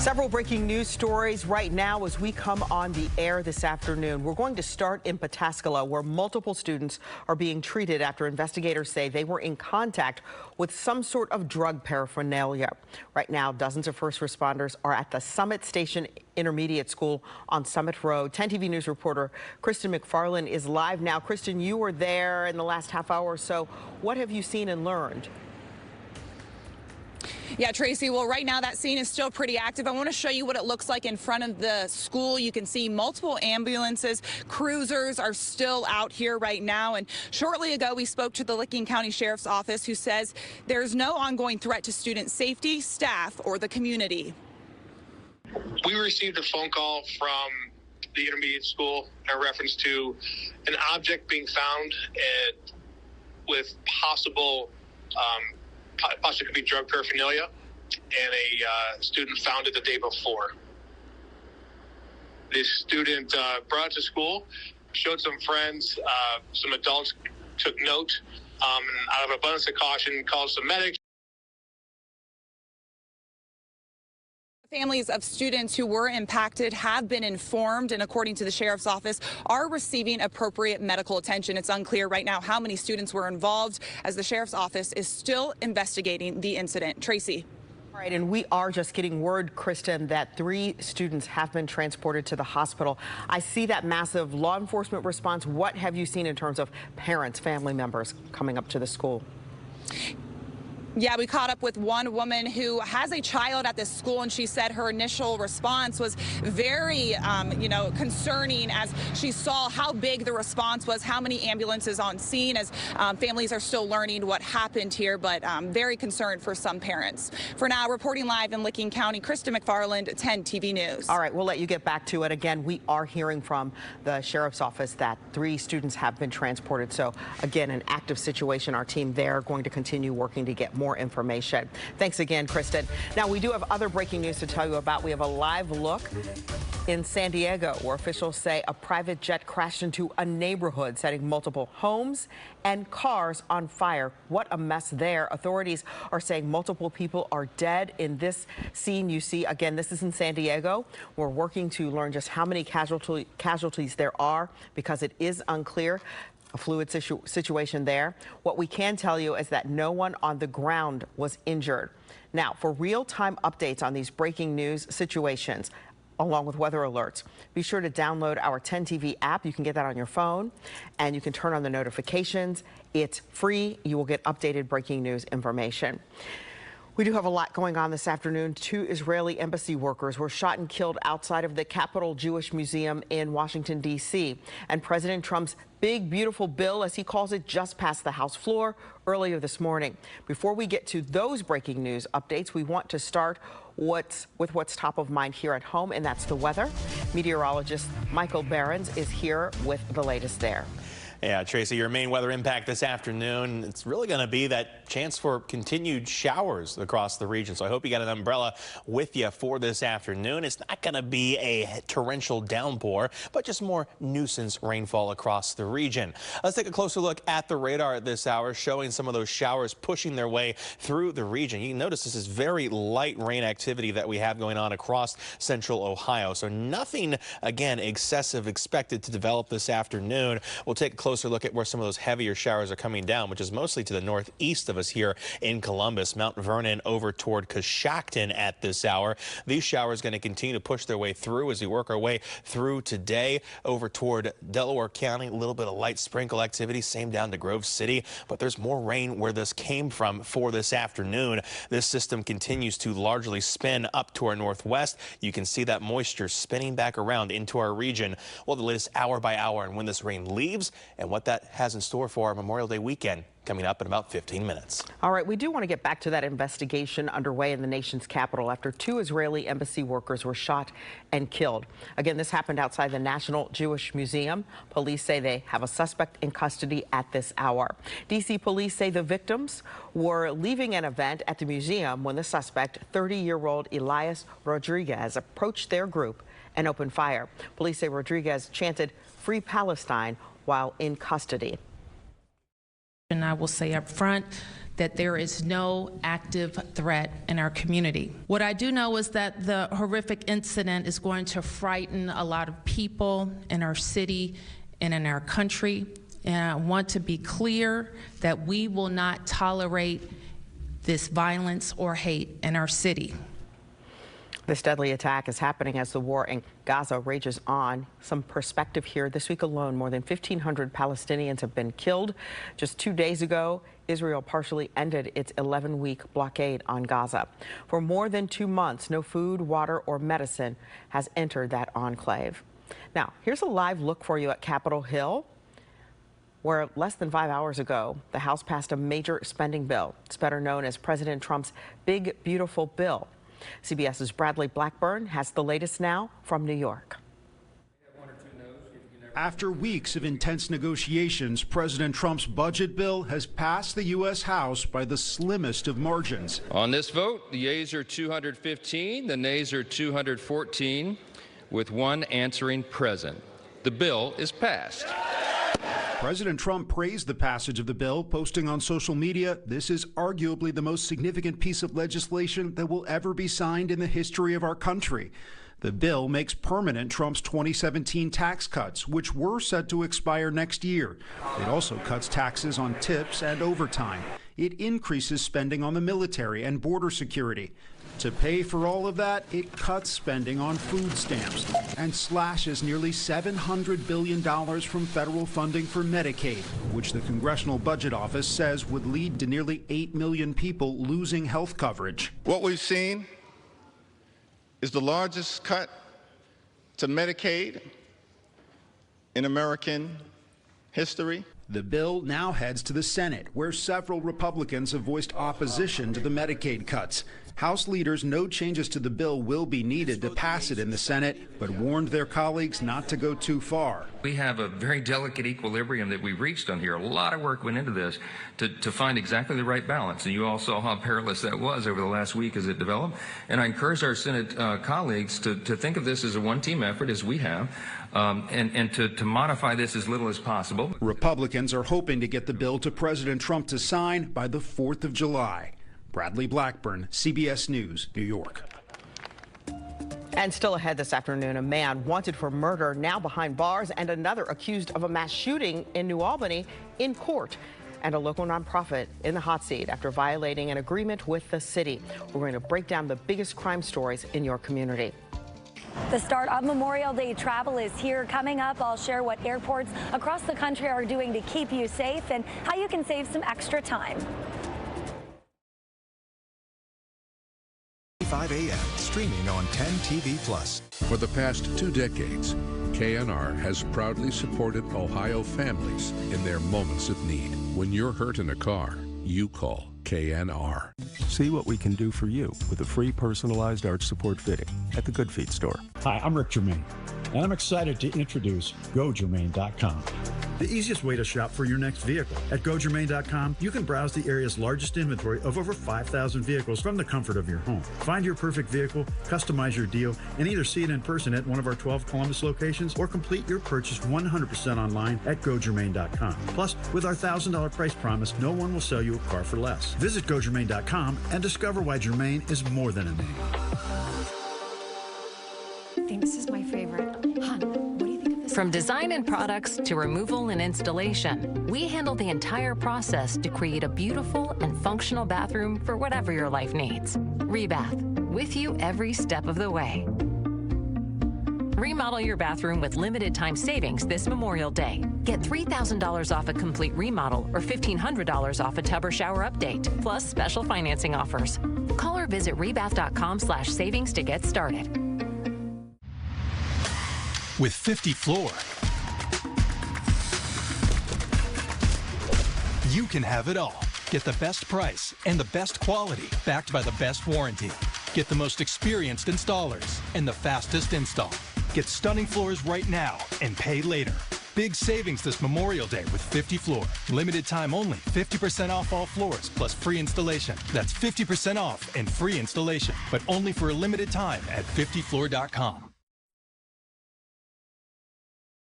Several breaking news stories right now as we come on the air this afternoon. We're going to start in Pataskala, where multiple students are being treated after investigators say they were in contact with some sort of drug paraphernalia. Right now, dozens of first responders are at the Summit Station Intermediate School on Summit Road. 10 TV News reporter Kristen McFarland is live now. Kristen, you were there in the last half hour or so. What have you seen and learned? Yeah, Tracy, well, right now that scene is still pretty active. I want to show you what it looks like in front of the school. You can see multiple ambulances. Cruisers are still out here right now. And shortly ago, we spoke to the Licking County Sheriff's Office, who says there's no ongoing threat to student safety, staff, or the community. We received a phone call from the intermediate school in reference to an object being found with possibly could be drug paraphernalia, and a student found it the day before. The student brought it to school, showed some friends, some adults took note, and out of abundance of caution, called some medics. Families of students who were impacted have been informed, and according to the sheriff's office, are receiving appropriate medical attention. It's unclear right now how many students were involved, as the sheriff's office is still investigating the incident. Tracy. All right, and we are just getting word, Kristen, that 3 students have been transported to the hospital. I see that massive law enforcement response. What have you seen in terms of parents, family members coming up to the school? Yeah, we caught up with one woman who has a child at this school, and she said her initial response was very, concerning, as she saw how big the response was, how many ambulances on scene, as families are still learning what happened here, but very concerned for some parents. For now, reporting live in Licking County, Kristen McFarland, 10 TV News. All right, we'll let you get back to it. Again, we are hearing from the sheriff's office that 3 students have been transported. So, again, an active situation. Our team there going to continue working to get more information. Thanks again, Kristen. Now, we do have other breaking news to tell you about. We have a live look in San Diego, where officials say a private jet crashed into a neighborhood, setting multiple homes and cars on fire. What a mess there. Authorities are saying multiple people are dead in this scene you see. Again, this is in San Diego. We're working to learn just how many casualties there are, because it is unclear. A fluid situation there. What we can tell you is that no one on the ground was injured. Now, for real-time updates on these breaking news situations, along with weather alerts, be sure to download our 10 TV app. You can get that on your phone, and you can turn on the notifications. It's free. You will get updated breaking news information. We do have a lot going on this afternoon. 2 Israeli embassy workers were shot and killed outside of the Capitol Jewish Museum in Washington, D.C. And President Trump's big, beautiful bill, as he calls it, just passed the House floor earlier this morning. Before we get to those breaking news updates, we want to start with what's top of mind here at home, and that's the weather. Meteorologist Michael Behrens is here with the latest there. Yeah, Tracy, your main weather impact this afternoon, it's really going to be that chance for continued showers across the region. So I hope you got an umbrella with you for this afternoon. It's not going to be a torrential downpour, but just more nuisance rainfall across the region. Let's take a closer look at the radar at this hour, showing some of those showers pushing their way through the region. You can notice this is very light rain activity that we have going on across central Ohio. So nothing, again, excessive expected to develop this afternoon. We'll take a closer look at where some of those heavier showers are coming down, which is mostly to the northeast of us here in Columbus, Mount Vernon over toward Coshocton at this hour. These showers going to continue to push their way through as we work our way through today over toward Delaware County. A little bit of light sprinkle activity, same down to Grove City, but there's more rain where this came from for this afternoon. This system continues to largely spin up to our northwest. You can see that moisture spinning back around into our region. Well, the latest hour by hour and when this rain leaves and what that has in store for our Memorial Day weekend coming up in about 15 minutes. All right, we do want to get back to that investigation underway in the nation's capital after 2 Israeli embassy workers were shot and killed. Again, this happened outside the National Jewish Museum. Police say they have a suspect in custody at this hour. D.C. police say the victims were leaving an event at the museum when the suspect, 30-year-old Elias Rodriguez, approached their group and opened fire. Police say Rodriguez chanted "Free Palestine" while in custody. And I will say up front that there is no active threat in our community. What I do know is that the horrific incident is going to frighten a lot of people in our city and in our country. And I want to be clear that we will not tolerate this violence or hate in our city. This deadly attack is happening as the war in Gaza rages on. Some perspective here. This week alone, more than 1,500 Palestinians have been killed. Just 2 days ago, Israel partially ended its 11-week blockade on Gaza. For more than 2 months, no food, water, or medicine has entered that enclave. Now, here's a live look for you at Capitol Hill, where less than 5 hours ago, the House passed a major spending bill. It's better known as President Trump's Big Beautiful Bill. CBS's Bradley Blackburn has the latest now from New York. After weeks of intense negotiations, President Trump's budget bill has passed the U.S. House by the slimmest of margins. On this vote, the yeas are 215, the nays are 214, with one answering present. The bill is passed. President Trump praised the passage of the bill, posting on social media, "This is arguably the most significant piece of legislation that will ever be signed in the history of our country." The bill makes permanent Trump's 2017 tax cuts, which were set to expire next year. It also cuts taxes on tips and overtime. It increases spending on the military and border security. To pay for all of that, it cuts spending on food stamps and slashes nearly $700 billion from federal funding for Medicaid, which the Congressional Budget Office says would lead to nearly 8 million people losing health coverage. What we've seen is the largest cut to Medicaid in American history. The bill now heads to the Senate, where several Republicans have voiced opposition to the Medicaid cuts. House leaders know changes to the bill will be needed to pass it in the Senate, but warned their colleagues not to go too far. We have a very delicate equilibrium that we reached on here. A lot of work went into this to find exactly the right balance. And you all saw how perilous that was over the last week as it developed. And I encourage our Senate colleagues to think of this as a one-team effort, as we have, and to modify this as little as possible. Republicans are hoping to get the bill to President Trump to sign by the 4th of July. Bradley Blackburn, CBS News, New York. And still ahead this afternoon, a man wanted for murder now behind bars and another accused of a mass shooting in New Albany in court. And a local nonprofit in the hot seat after violating an agreement with the city. We're going to break down the biggest crime stories in your community. The start of Memorial Day travel is here. Coming up, I'll share what airports across the country are doing to keep you safe and how you can save some extra time. 5 a.m. streaming on 10 TV Plus. For the past 2 decades, KNR has proudly supported Ohio families in their moments of need. When you're hurt in a car, you call KNR. See what we can do for you with a free personalized arch support fitting at the Good Feet store. Hi, I'm Rick Germain, and I'm excited to introduce GoGermain.com. The easiest way to shop for your next vehicle. At GoGermain.com, you can browse the area's largest inventory of over 5,000 vehicles from the comfort of your home. Find your perfect vehicle, customize your deal, and either see it in person at one of our 12 Columbus locations or complete your purchase 100% online at GoGermain.com. Plus, with our $1,000 price promise, no one will sell you a car for less. Visit GoGermain.com and discover why Germain is more than a name. I think this is my favorite. Hon, what do you think of this? From design and products to removal and installation, we handle the entire process to create a beautiful and functional bathroom for whatever your life needs. Rebath, with you every step of the way. Remodel your bathroom with limited time savings this Memorial Day. Get $3,000 off a complete remodel or $1,500 off a tub or shower update, plus special financing offers. Call or visit rebath.com/savings to get started. With 50 Floor, you can have it all. Get the best price and the best quality, backed by the best warranty. Get the most experienced installers and the fastest install. Get stunning floors right now and pay later. Big savings this Memorial Day with 50 Floor. Limited time only. 50% off all floors plus free installation. That's 50% off and free installation, but only for a limited time at 50floor.com.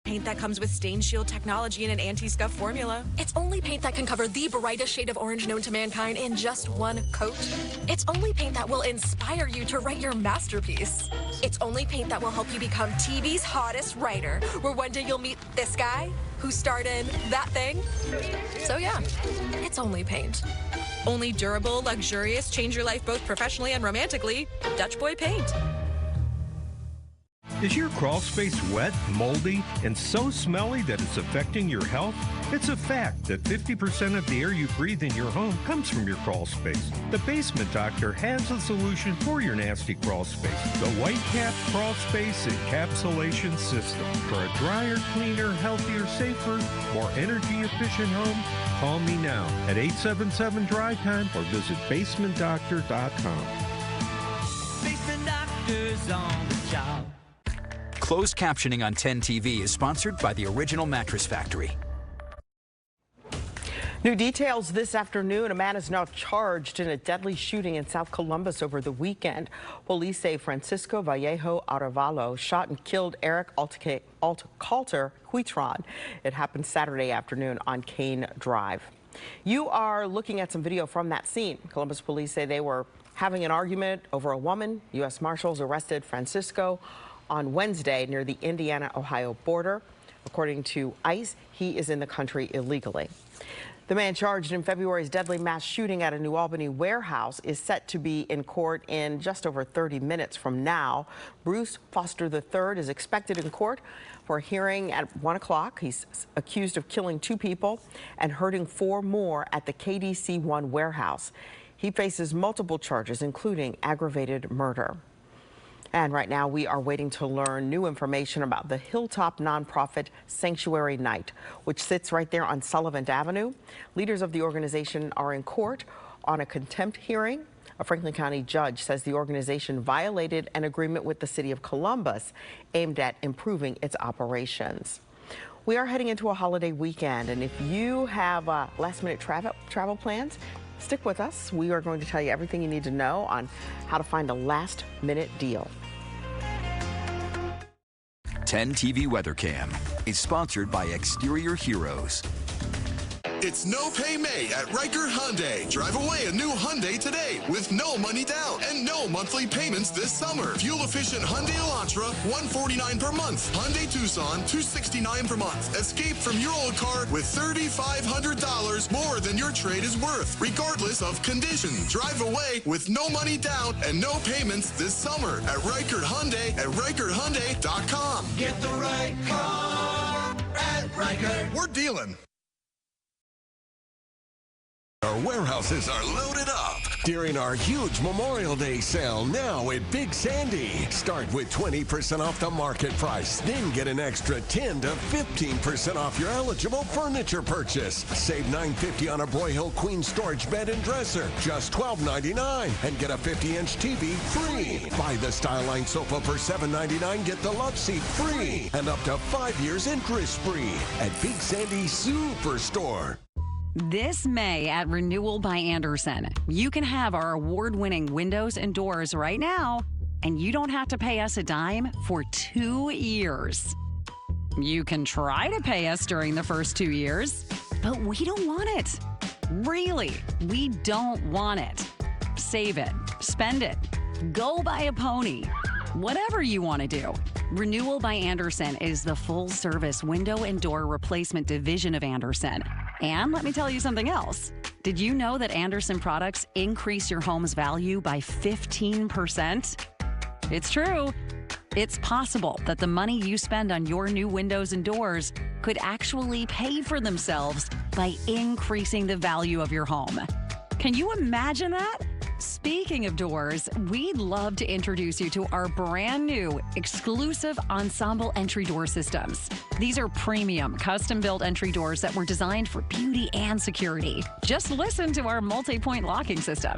Paint that comes with stain shield technology and an anti-scuff formula. It's only paint that can cover the brightest shade of orange known to mankind in just one coat. It's only paint that will inspire you to write your masterpiece. It's only paint that will help you become TV's hottest writer, where one day you'll meet this guy who starred in that thing. So yeah, it's only paint. Only durable, luxurious, change your life both professionally and romantically. Dutch Boy Paint. Is your crawl space wet, moldy, and so smelly that it's affecting your health? It's a fact that 50% of the air you breathe in your home comes from your crawl space. The Basement Doctor has a solution for your nasty crawl space. The White Cap Crawl Space Encapsulation System. For a drier, cleaner, healthier, safer, more energy-efficient home, call me now at 877-DRY-TIME or visit basementdoctor.com. Basement Doctor's on the job. Closed captioning on 10 TV is sponsored by the Original Mattress Factory. New details this afternoon. A man is now charged in a deadly shooting in South Columbus over the weekend. Police say Francisco Vallejo Arevalo shot and killed Eric Alcalter Huitron. It happened Saturday afternoon on Kane Drive. You are looking at some video from that scene. Columbus police say they were having an argument over a woman. U.S. Marshals arrested Francisco on Wednesday near the Indiana-Ohio border. According to ICE, he is in the country illegally. The man charged in February's deadly mass shooting at a New Albany warehouse is set to be in court in just over 30 minutes from now. Bruce Foster III is expected in court for a hearing at 1 o'clock. He's accused of killing 2 people and hurting 4 more at the KDC-1 warehouse. He faces multiple charges, including aggravated murder. And right now we are waiting to learn new information about the Hilltop nonprofit Sanctuary Night, which sits right there on Sullivan Avenue. Leaders of the organization are in court on a contempt hearing. A Franklin County judge says the organization violated an agreement with the city of Columbus aimed at improving its operations. We are heading into a holiday weekend, and if you have last-minute travel plans, stick with us. We are going to tell you everything you need to know on how to find a last-minute deal. 10 TV Weather Cam is sponsored by Exterior Heroes. It's no pay May at Riker Hyundai. Drive away a new Hyundai today with no money down and no monthly payments this summer. Fuel efficient Hyundai Elantra, $149 per month. Hyundai Tucson, $269 per month. Escape from your old car with $3,500 more than your trade is worth, regardless of condition. Drive away with no money down and no payments this summer at Riker Hyundai at RikerHyundai.com. Get the right car at Riker. We're dealing. Our warehouses are loaded up during our huge Memorial Day sale now at Big Sandy. Start with 20% off the market price, then get an extra 10 to 15% off your eligible furniture purchase. Save $9.50 on a Broyhill Queen storage bed and dresser, just $12.99, and get a 50-inch TV free. Buy the Styline sofa for $7.99, get the love seat free, and up to 5 years interest free at Big Sandy Superstore. This May at Renewal by Andersen, you can have our award-winning windows and doors right now, and you don't have to pay us a dime for 2 years. You can try to pay us during the first 2 years, but we don't want it. Really, we don't want it. Save it, spend it, go buy a pony, whatever you want to do. Renewal by Andersen is the full-service window and door replacement division of Andersen. And let me tell you something else. Did you know that Andersen products increase your home's value by 15%? It's true. It's possible that the money you spend on your new windows and doors could actually pay for themselves by increasing the value of your home. Can you imagine that? Speaking of doors, we'd love to introduce you to our brand new exclusive ensemble entry door systems. These are premium, custom-built entry doors that were designed for beauty and security. Just listen to our multi-point locking system.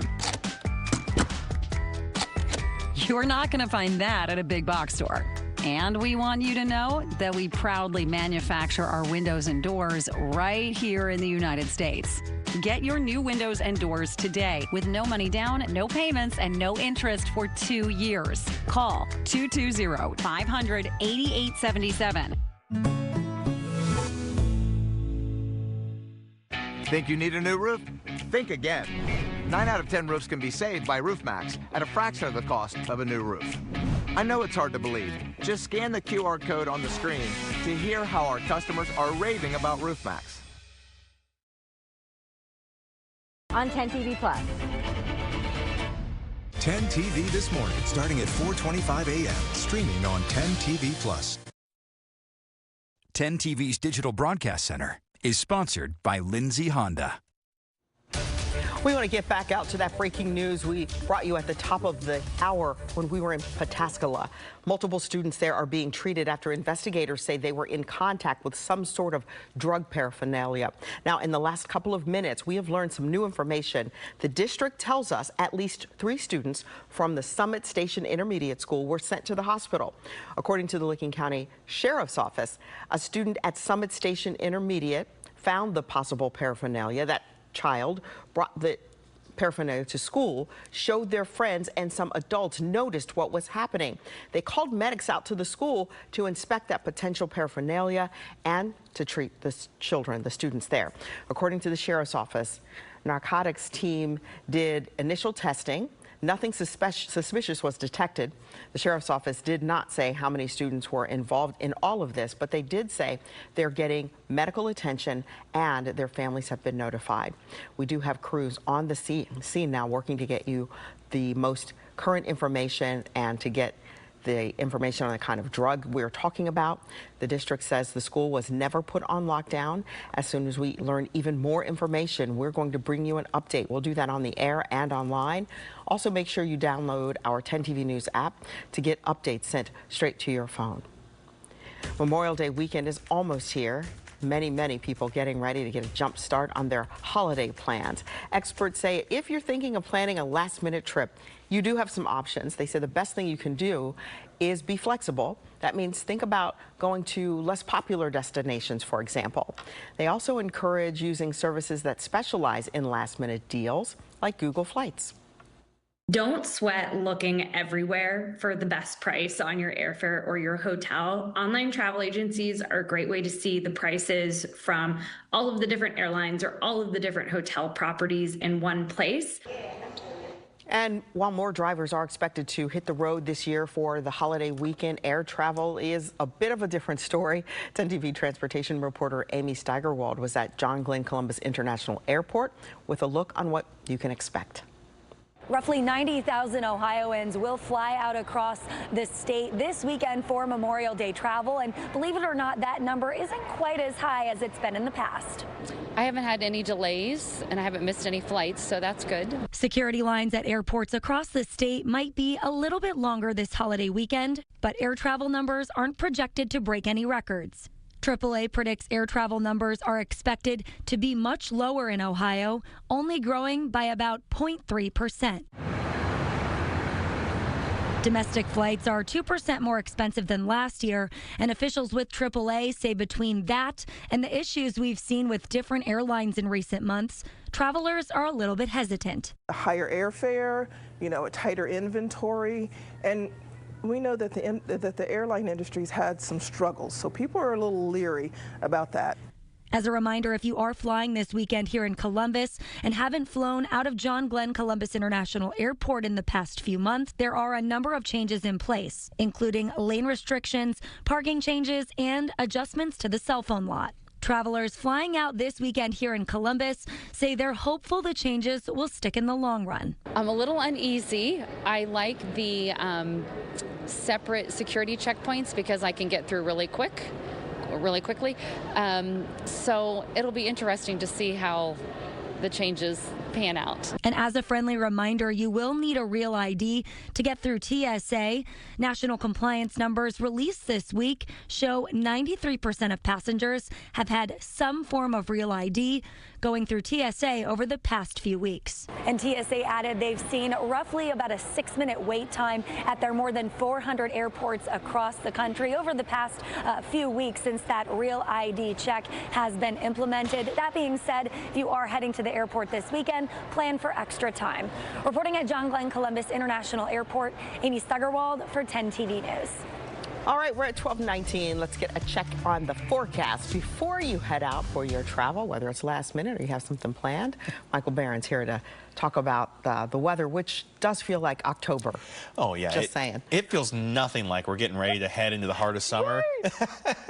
You're not going to find that at a big box store. And we want you to know that we proudly manufacture our windows and doors right here in the United States. Get your new windows and doors today with no money down, no payments, and no interest for 2 years. Call 220-500-8877. Think you need a new roof? Think again. 9 out of 10 roofs can be saved by RoofMax at a fraction of the cost of a new roof. I know it's hard to believe. Just scan the QR code on the screen to hear how our customers are raving about RoofMax. On 10 TV Plus. 10 TV this morning, starting at 4:25 a.m. Streaming on 10 TV Plus. 10 TV's Digital Broadcast Center is sponsored by Lindsay Honda. We want to get back out to that breaking news we brought you at the top of the hour when we were in Pataskala. Multiple students there are being treated after investigators say they were in contact with some sort of drug paraphernalia. Now, in the last couple of minutes, we have learned some new information. The district tells us at least 3 students from the Summit Station Intermediate School were sent to the hospital. According to the Licking County Sheriff's Office, a student at Summit Station Intermediate found the possible paraphernalia. That child brought the paraphernalia to school, showed their friends, and some adults noticed what was happening. They called medics out to the school to inspect that potential paraphernalia and to treat the children, the students there. According to the Sheriff's Office, narcotics team did initial testing. Nothing suspicious was detected. The Sheriff's Office did not say how many students were involved in all of this, but they did say they're getting medical attention and their families have been notified. We do have crews on the scene now working to get you the most current information and to get the information on the kind of drug we're talking about. The district says the school was never put on lockdown. As soon as we learn even more information, we're going to bring you an update. We'll do that on the air and online. Also, make sure you download our 10 TV News app to get updates sent straight to your phone. Memorial Day weekend is almost here. Many people getting ready to get a jump start on their holiday plans. Experts say if you're thinking of planning a last-minute trip, you do have some options. They say the best thing you can do is be flexible. That means think about going to less popular destinations, for example. They also encourage using services that specialize in last-minute deals, like Google Flights. Don't sweat looking everywhere for the best price on your airfare or your hotel. Online travel agencies are a great way to see the prices from all of the different airlines or all of the different hotel properties in one place. And while more drivers are expected to hit the road this year for the holiday weekend, air travel is a bit of a different story. 10 TV transportation reporter Amy Steigerwald was at John Glenn Columbus International Airport with a look on what you can expect. Roughly 90,000 Ohioans will fly out across the state this weekend for Memorial Day travel. And believe it or not, that number isn't quite as high as it's been in the past. I haven't had any delays and I haven't missed any flights, so that's good. Security lines at airports across the state might be a little bit longer this holiday weekend, but air travel numbers aren't projected to break any records. AAA predicts air travel numbers are expected to be much lower in Ohio, only growing by about 0.3%. Domestic flights are 2% more expensive than last year, and officials with AAA say between that and the issues we've seen with different airlines in recent months, travelers are a little bit hesitant. A higher airfare, a tighter inventory, and we know that the airline industry's had some struggles, so people are a little leery about that. As a reminder, if you are flying this weekend here in Columbus and haven't flown out of John Glenn Columbus International Airport in the past few months, there are a number of changes in place, including lane restrictions, parking changes, and adjustments to the cell phone lot. Travelers flying out this weekend here in Columbus say they're hopeful the changes will stick in the long run. I'm a little uneasy. I like the separate security checkpoints because I can get through really quickly. So it'll be interesting to see how the changes pan out. And as a friendly reminder, you will need a real ID to get through TSA. National compliance numbers released this week show 93% of passengers have had some form of real ID going through TSA over the past few weeks. And TSA added they've seen roughly about a 6-minute wait time at their more than 400 airports across the country over the past few weeks since that real ID check has been implemented. That being said, if you are heading to the airport this weekend, plan for extra time. Reporting at John Glenn Columbus International Airport, Amy Steigerwald for 10 TV News. All right, we're at 12:19. Let's get a check on the forecast before you head out for your travel, whether it's last minute or you have something planned. Michael Barron's here to talk about the weather, which does feel like October. Oh, yeah. Just saying. It feels nothing like we're getting ready to head into the heart of summer.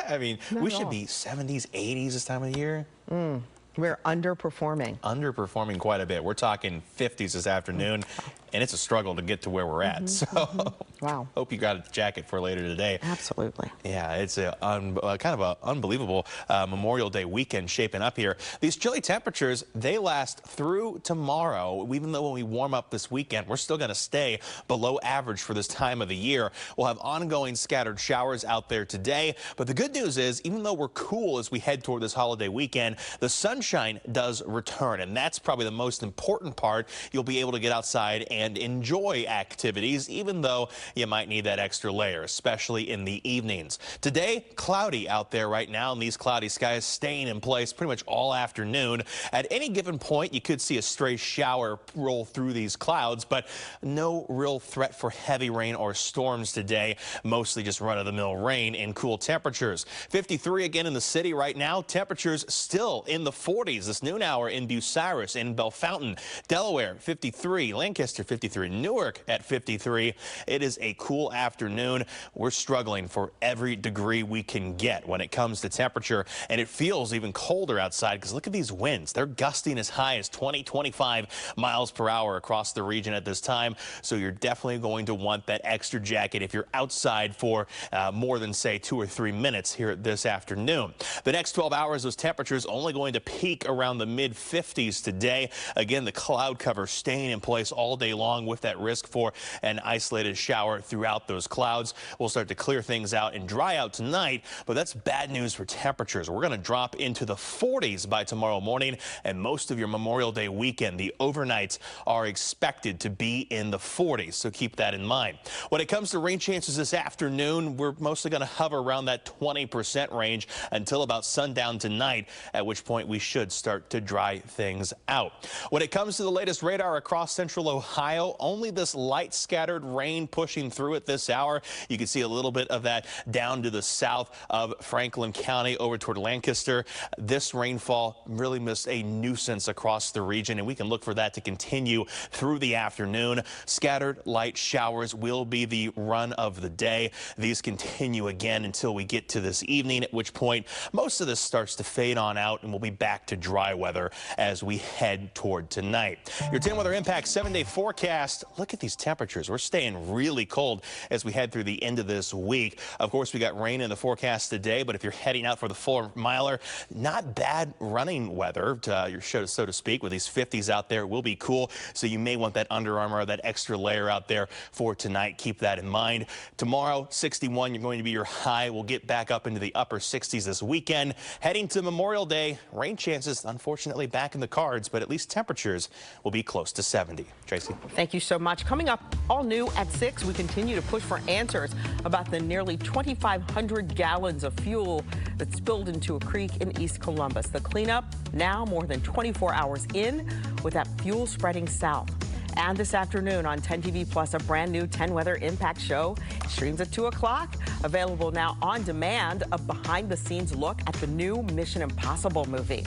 I mean, Not we at should all. be 70s, 80s this time of year. We're underperforming. Underperforming quite a bit. We're talking 50s this afternoon, and it's a struggle to get to where we're at. So, wow. Hope you got a jacket for later today. Absolutely. Yeah, it's a kind of an unbelievable Memorial Day weekend shaping up here. These chilly temperatures, they last through tomorrow. Even though when we warm up this weekend, we're still going to stay below average for this time of the year. We'll have ongoing scattered showers out there today. But the good news is, even though we're cool as we head toward this holiday weekend, the sunshine does return. And that's probably the most important part. You'll be able to get outside and enjoy activities, even though you might need that extra layer, especially in the evenings. Today, cloudy out there right now, and these cloudy skies staying in place pretty much all afternoon. At any given point, you could see a stray shower roll through these clouds, but no real threat for heavy rain or storms today. Mostly just run-of-the-mill rain and cool temperatures. 53 again in the city right now. Temperatures still in the 40s this noon hour in Bucyrus, in Bellefontaine, Delaware 53, Lancaster 53, Newark at 53. It is a cool afternoon. We're struggling for every degree we can get when it comes to temperature, and it feels even colder outside because look at these winds. They're gusting as high as 20, 25 miles per hour across the region at this time, so you're definitely going to want that extra jacket if you're outside for more than, say, 2 or 3 minutes here this afternoon. The next 12 hours, those temperatures only going to peak around the mid-50s today. Again, the cloud cover staying in place all day long with that risk for an isolated shower throughout those clouds. We'll start to clear things out and dry out tonight, but that's bad news for temperatures. We're going to drop into the 40s by tomorrow morning, and most of your Memorial Day weekend, the overnights are expected to be in the 40s, so keep that in mind. When it comes to rain chances this afternoon, we're mostly going to hover around that 20% range until about sundown tonight, at which point we should start to dry things out. When it comes to the latest radar across central Ohio, only this light scattered rain pushing through at this hour. You can see a little bit of that down to the south of Franklin County over toward Lancaster. This rainfall really missed a nuisance across the region, and we can look for that to continue through the afternoon. Scattered light showers will be the run of the day. These continue again until we get to this evening, at which point most of this starts to fade on out, and we'll be back to dry weather as we head toward tonight. Your 10 Weather Impact 7-day forecast. Look at these temperatures. We're staying really cold as we head through the end of this week. Of course, we got rain in the forecast today, but if you're heading out for the 4-miler, not bad running weather, so to speak, with these 50s out there. It will be cool, so you may want that Under Armour, that extra layer out there for tonight. Keep that in mind. Tomorrow, 61, you're going to be your high. We'll get back up into the upper 60s this weekend. Heading to Memorial Day, rain chances, unfortunately, back in the cards, but at least temperatures will be close to 70. Tracy. Thank you so much. Coming up, all new at 6, we continue to push for answers about the nearly 2,500 gallons of fuel that spilled into a creek in East Columbus. The cleanup now more than 24 hours in, with that fuel spreading south. And this afternoon on 10 TV Plus, a brand new 10 Weather Impact show streams at 2 o'clock. Available now on demand, a behind-the-scenes look at the new Mission Impossible movie.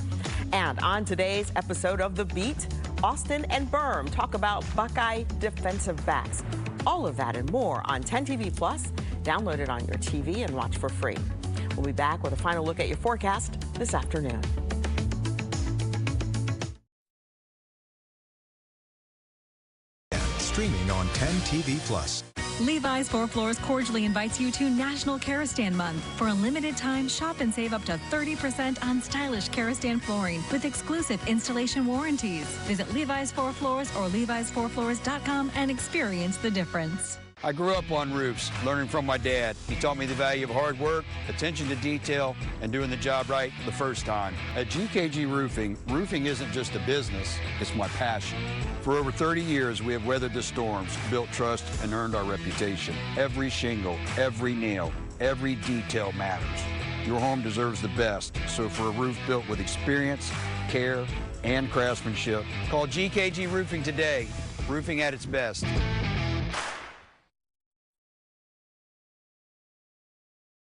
And on today's episode of The Beat, Austin and Berm talk about Buckeye defensive backs. All of that and more on 10 TV Plus. Download it on your TV and watch for free. We'll be back with a final look at your forecast this afternoon. Streaming on 10 TV Plus. Levi's 4 Floors cordially invites you to National Karastan Month. For a limited time, shop and save up to 30% on stylish Karastan flooring with exclusive installation warranties. Visit Levi's 4 Floors or levis4floors.com and experience the difference. I grew up on roofs, learning from my dad. He taught me the value of hard work, attention to detail, and doing the job right the first time. At GKG Roofing, roofing isn't just a business, it's my passion. For over 30 years, we have weathered the storms, built trust, and earned our reputation. Every shingle, every nail, every detail matters. Your home deserves the best, so for a roof built with experience, care, and craftsmanship, call GKG Roofing today. Roofing at its best.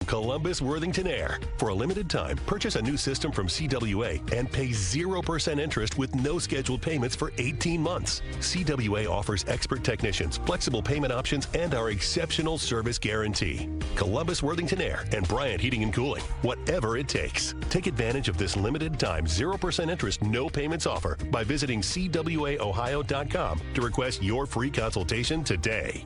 Columbus Worthington Air. For a limited time, purchase a new system from CWA and pay 0% interest with no scheduled payments for 18 months. CWA offers expert technicians, flexible payment options, and our exceptional service guarantee. Columbus Worthington Air and Bryant Heating and Cooling. Whatever it takes. Take advantage of this limited time 0% interest, no payments offer by visiting CWAOhio.com to request your free consultation today.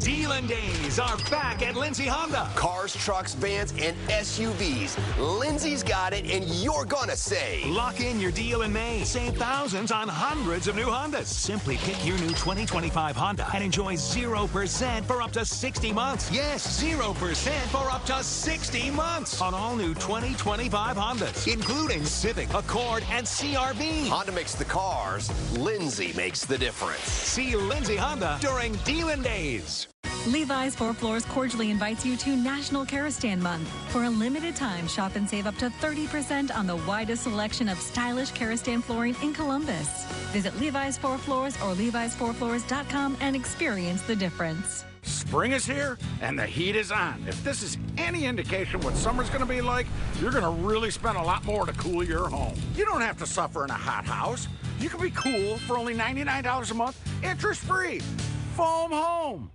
Dealin' Days are back at Lindsay Honda. Cars, trucks, vans, and SUVs. Lindsay's got it, and you're gonna save. Lock in your deal in May. Save thousands on hundreds of new Hondas. Simply pick your new 2025 Honda and enjoy 0% for up to 60 months. Yes, 0% for up to 60 months on all new 2025 Hondas, including Civic, Accord, and CR-V. Honda makes the cars. Lindsay makes the difference. See Lindsay Honda during Dealin' Days. Levi's 4 Floors cordially invites you to National Kerostan Month. For a limited time, shop and save up to 30% on the widest selection of stylish Kerostan flooring in Columbus. Visit Levi's 4 Floors or levis4floors.com and experience the difference. Spring is here and the heat is on. If this is any indication what summer's going to be like, you're going to really spend a lot more to cool your home. You don't have to suffer in a hot house. You can be cool for only $99 a month, interest-free. Foam Home.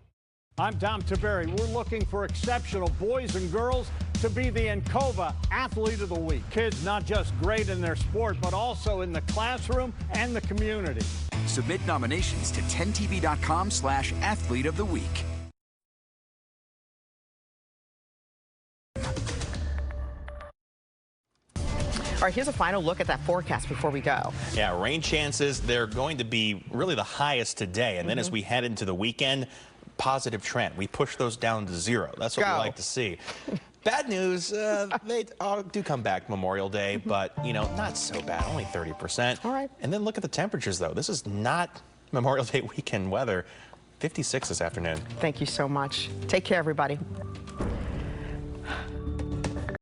I'm Tom Taberry. We're looking for exceptional boys and girls to be the Encova Athlete of the Week. Kids not just great in their sport, but also in the classroom and the community. Submit nominations to 10tv.com/athlete of the week. All right, here's a final look at that forecast before we go. Yeah, rain chances, they're going to be really the highest today. And then as we head into the weekend, positive trend. We push those down to 0. That's what we like to see. Bad news, they do come back Memorial Day, but, you know, not so bad, only 30%. All right. And then look at the temperatures, though. This is not Memorial Day weekend weather. 56 this afternoon. Thank you so much. Take care, everybody.